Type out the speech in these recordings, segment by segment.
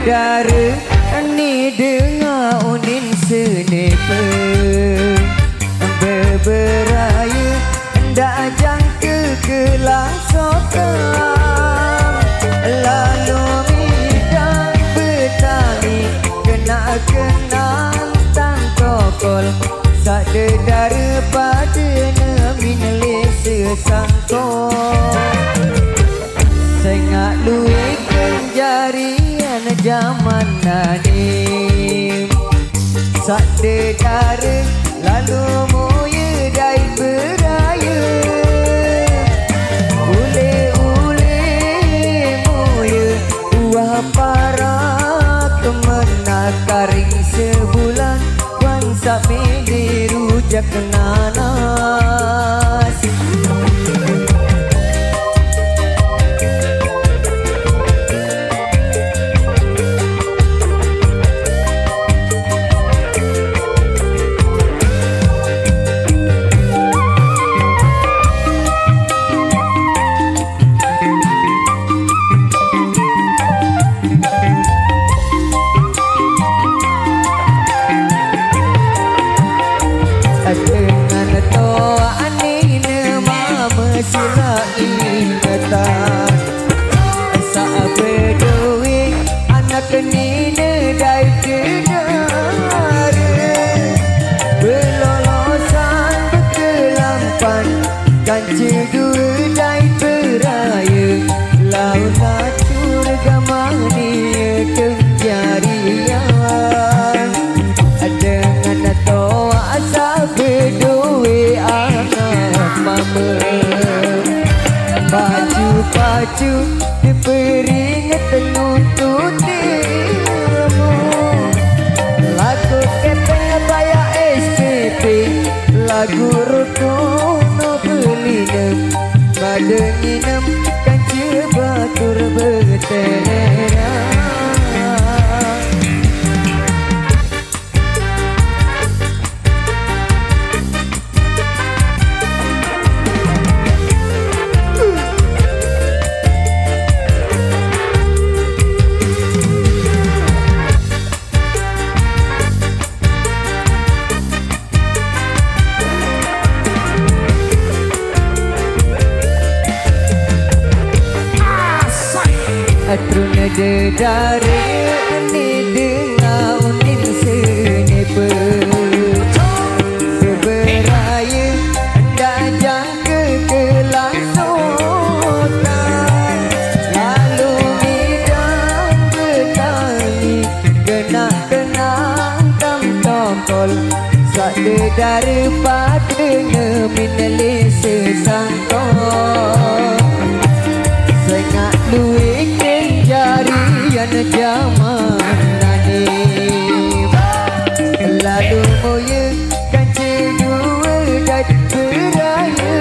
Dara ni dengar unin senepe beberaya ndak jangka kelas sokan lalu midang betani kena kenal tan tokol sak dedara pada min lese sangkol sengak luik kenjarian zaman nanim sak dedara lalu moye dai beraya ule-ule moye uah para kemenakaring sebulan wan sak mede rujak nanas dengan toa anina mama sila ingatan asa berduit anak nina dai denara berlolosan berkelampan kanci dua dai beraya laut lacur gamani kenjarian dengan toa asa berdua anak mama baju-baju diperingat nuntut ilmu lagu kepeng bayar SPP lagu rukun belinem badan inem kanci batur bertelera Atruna dedara ni dengar unin senepe beberaya ndak jangka kelas sokan lalu midang betani kena kenang tam tokol sak dedara pada min lese sangkol sengak luik jarian zaman nanim lalu moye kanci dua dat beraya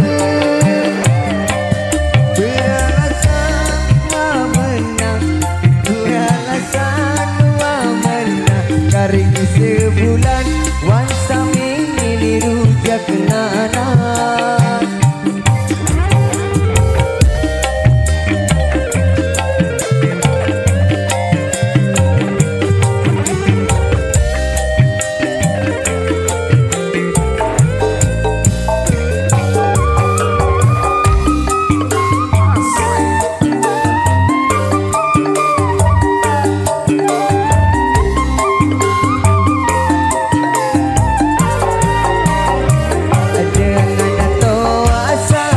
beralasan menang beralasan menang karing sebulan wan sami ini rujak nanas dengan toa asa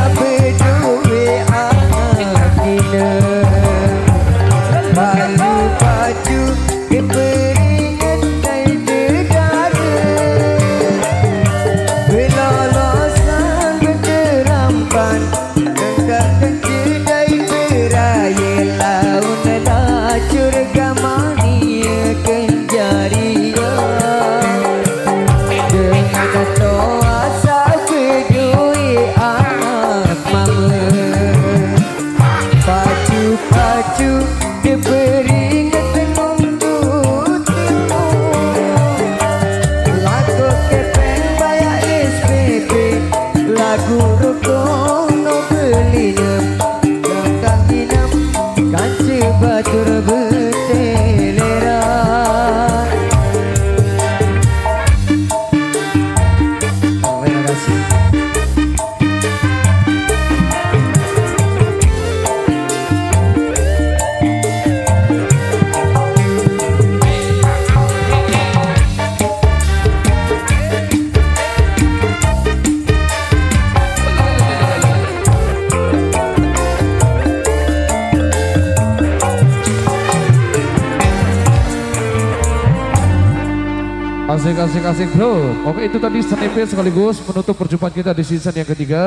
Asik bro. Oke, itu tadi snippet sekaligus menutup perjumpaan kita di season yang ketiga.